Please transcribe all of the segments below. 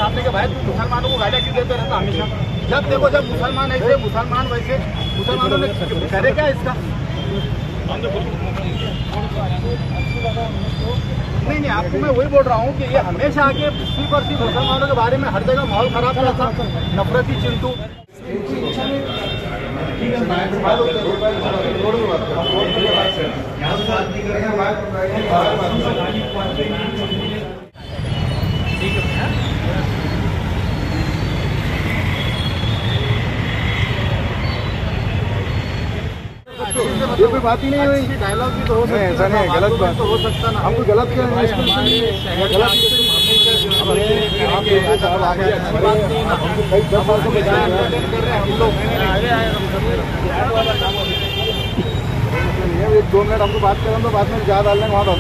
आपने कि भाई तू मुसलमानों को गालियाँ क्यों देते रहता हमेशा? जब देखो जब मुसलमान ऐसे मुसलमान वैसे, मुसलमानों ने करे क्या इसका? नहीं, आपको मैं वही बोल रहा हूँ कि ये हमेशा आके सिर्फ और सिर्फ मुसलमानों के बारे में हर जगह माहौल खराब करता, नफरती चिंटू। ये कोई बात ही नहीं हुई, डायलॉग भी तो हो सकता है, ऐसा नहीं है, गलत बात तो हो सकता ना, हमको गलत क्या है इसमें, गलत हम लोग 1-2 मिनट हमको बात करें तो बाद में जा डालने वहाँ डाल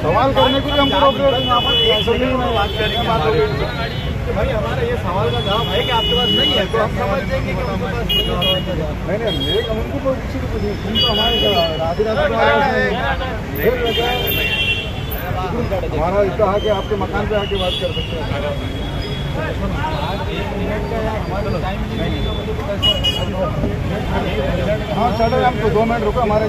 सवाल करने को भी हमको रोक रहे हैं। भाई हमारा ये सवाल का जवाब है कि आपके पास नहीं है तो हम समझ देंगे कि उनके पास नहीं, उनको तो किसी को नहीं, तो हमारा इसका है कि आपके मकान पे आके बात कर सकते हैं। हाँ चलो, हम तो 2 मिनट रुको हमारे।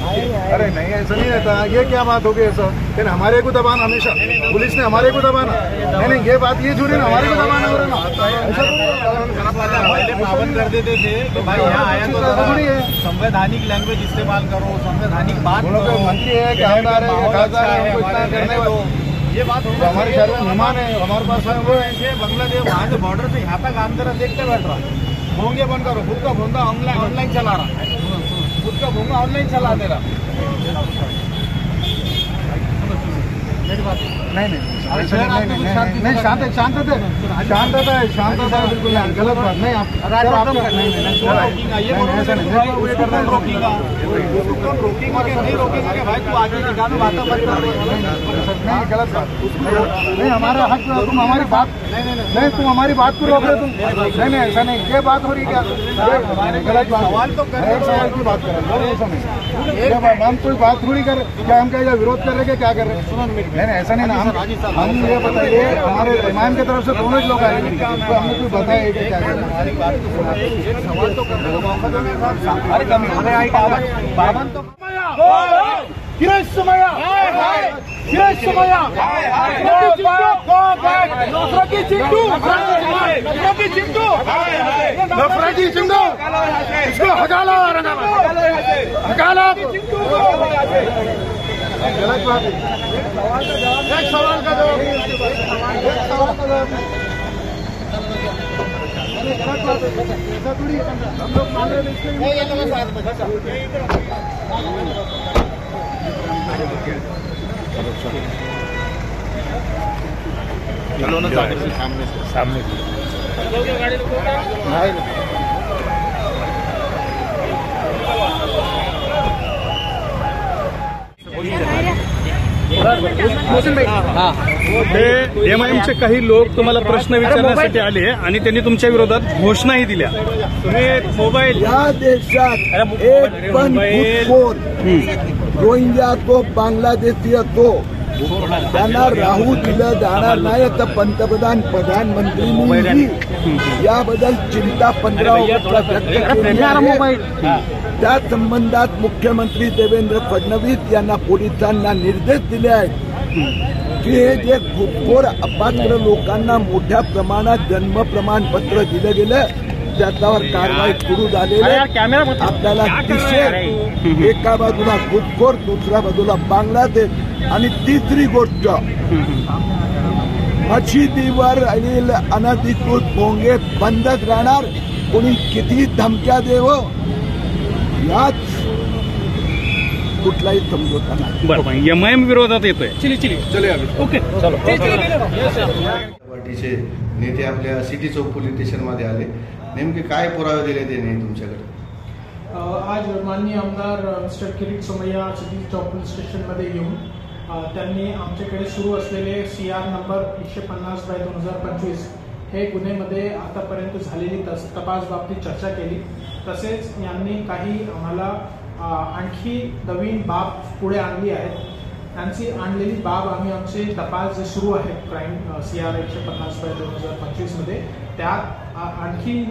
अरे नहीं, ऐसा नहीं रहता। ये क्या बात होगी ऐसा? फिर हमारे को दबाना, हमेशा पुलिस ने हमारे को दबाना। नहीं, ये बात ये झूठी ना, हमारे को दबाना हो रहा ना। पहले पाबंद कर देते थे कि भाई यहाँ आया तो जरूरी है, संवैधानिक लैंग्वेज इस्तेमाल करो, संवैधानिक बात करो। मंत्री है, खासदार है, ये बात हमारे शहर में मेहमान है, हमारे पास है वो ऐसे बांग्लादेश वहाँ से बॉर्डर से यहाँ तक आंदर देखते बैठ रहा, भोंगे बंद करो, खुद का भोंगा ऑनलाइन चला रहा, खुद का भोंगा ऑनलाइन चला दे रहा। नहीं, शांतता बिल्कुल गलत बात नहीं। आप नहीं रोकेंगे भाई, तू आगे निकालो, बात नहीं, गलत बात नहीं। हमारा हक, तुम हमारी बात नहीं, तुम हमारी बात को रोक रहे तुम। नहीं, ऐसा नहीं, ये बात हो रही क्या? गलत बात, सवाल तो सवाल की बात कर रहे हैं, ऐसा नहीं। हम कोई बात थोड़ी कर, क्या हम क्या विरोध कर रहे हैं, क्या कर रहे हैं? नहीं, ऐसा नहीं ना। हम ये बताइए, हमारे इमाम की तरफ से दोनों लोग आएंगे तो हमने कोई बताया कि क्या करना है? सवाल तो करने का मौका दो ना। अरे कमी होने आई पाबंद तो नफरती चिंटू, इसको हटा लो, हटा लो। गलत बात है। एक सवाल का जवाब, गलत बात है, ऐसा थोड़ी हम लोग मान रहे चलो ना, सामने एमआयएमचे काही लोक तुम्हाला प्रश्न विचारण्यासाठी आले आणि त्यांनी तुमच्या विरोधात घोषणाही दिल्या। तुम्ही मोबाईल, या देशात एक पण घुसखोर रोहिंग्या तो बांगलादेशी तो त्यांना राहू दिलं जाणार नाही, तर पंतप्रधान प्रधानमंत्रींनी याबद्दल चिंता 15 ऑगस्टला व्यक्त केली आहे। त्या संबंधात मुख्यमंत्री देवेंद्र फडणवीस यांना पोलिसांना निर्देश दिले आहेत की हे जे घुसखोर अपात्र लोकांना मोठ्या प्रमाणात जन्म प्रमाणपत्र दिलं गेलं त्याच्यावर कारवाई सुरू झालेली आहे। आपल्याला दिसेल, एका बाजूला घुसखोर, दुसऱ्या बाजूला बांगलादेश, आणि तिसरी गोष्ट मशिदीवर अनधिकृत भोंगे बंदच राहणार, कोणी किती धमक्या देवं याच कुठलाही समजोता नाही। बरं, एमआयएम विरोधात येतोय। चले ओके, चलो। पार्टीचे नेते आपल्या सिटी चौक पोलीस स्टेशनमध्ये आले, नेमके काय पुरावे दिले ते नाही तुमच्याकडे? आज माननीय आमदार मिस्टर किरीट सोमय्या सिटी चौक पोलीस स्टेशनमध्ये येऊन त्यांनी आमच्याकडे सुरू असलेले CR नंबर 150/2025 हे गुन्ह्यामध्ये आतापर्यंत झालेली तपास बाबतीत चर्चा केली। तसेच यांनी काही आम्हाला आणखी नवीन बाब पुढे आणली आहेत. त्यांची आणलेली बाब आम्ही आमचे तपास जे सुरू आहेत क्राईम CR 150/2025 मध्ये त्यात आणखी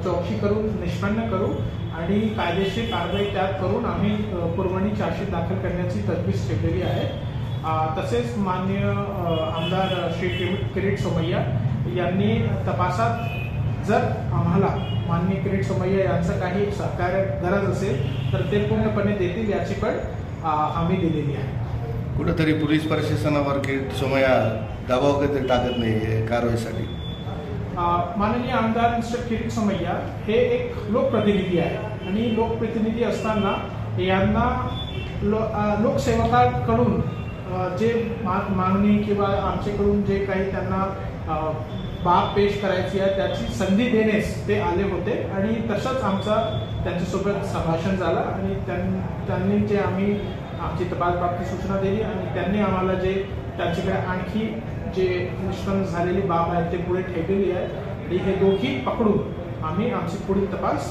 चौकशी करून निष्पन्न करू आणि कायदेशीर कारवाई त्यात करून आम्ही पुरवणी चार्जशीट दाखल करण्याची तजवीज ठेवलेली आहे. तसेच माननीय आमदार श्री किरीट सोमय्या यांनी तपासात जर आम्हाला माननीय किरीट सोमय्या यांचं काही सहकार्य गरज असेल तर ते पूर्णपणे देतील याची पण हमी दिलेली आहे. कुठेतरी पोलीस प्रशासनावर किरीट सोमय्या दबाव कधी टाकत नाही कारवाईसाठी? माननीय आमदार मिस्टर किरीट सोमय्या हे एक लोकप्रतिनिधी आहे आणि लोकप्रतिनिधी असताना यांना लोकसेवकांकडून जे मागणी किंवा आमच्याकडून जे काही त्यांना बाब पेश करायची आहे त्याची संधी देण्यास ते आले होते आणि तसंच आमचा त्यांच्यासोबत संभाषण झालं आणि त्यांनी जे आम्ही आमची तपास बाबतीत सूचना दिली आणि त्यांनी आम्हाला जे त्यांच्याकडे आणखी जे निष्पन्न झालेली बाब आहेत ते पुढे ठेवलेली आहे आणि हे दोघी पकडून आम्ही आमची पुढील तपास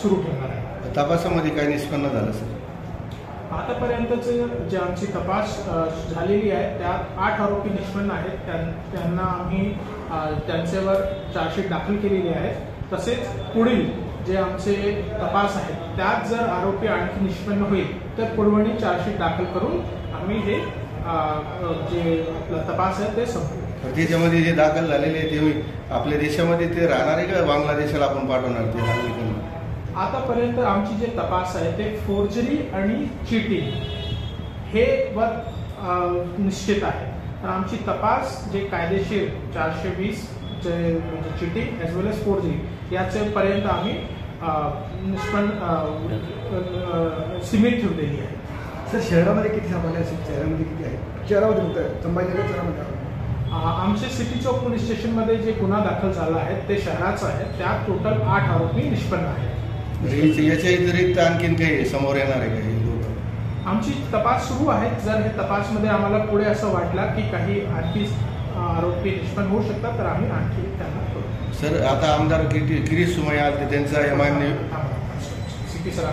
सुरू ठेवणार आहे. तपासामध्ये काय निष्पन्न झालं सर? आतापर्यंतचे जे आमची तपास झालेली आहे त्यात 8 आरोपी निष्पन्न आहेत. त्यांना आम्ही त्यांच्यावर चार्जशीट दाखल केलेली आहे. तसेच पुढील जे आमचे तपास आहेत त्यात जर आरोपी आणखी निष्पन्न होईल तर पुरवणी चार्जशीट दाखल करून आम्ही हे जे तपास आहे ते संपवू. त्याच्यामध्ये जे दाखल झालेले ते आपल्या देशामध्ये ते राहणार आहे का बांगलादेशाला आपण पाठवणार ते नागरिकांना? आतापर्यंत आमची जे तपास आहे ते फोर्जरी आणि चीटिंग हे वर निश्चित आहे. तर आमची तपास जे कायदेशीर 420 जे चीटिंग एज वेल एज फोर्जरी याच्यापर्यंत आम्ही सीमित ठेवलेली आहे. सर शहरामध्ये किती सापडले असेल? शहरामध्ये किती आहे? शहरामध्ये होतं संभाजीनगर शहरामध्ये आमचे सिटी चौक पोलीस स्टेशनमध्ये जे गुन्हा दाखल झाला आहे ते शहराचं आहे. त्यात टोटल 8 आरोपी निष्पन्न आहेत. याच्या व्यतिरिक्त आणखीन काही समोर येणार आहे का? आमची तपास सुरू आहे. जर हे तपासमध्ये आम्हाला पुढे असं वाटलं की काही आणखी आरोपी निष्पन्न होऊ शकतात तर आम्ही आणखी त्यांना करू. सर आता आमदार किरीट सोमय्या त्यांचा MIM CP सर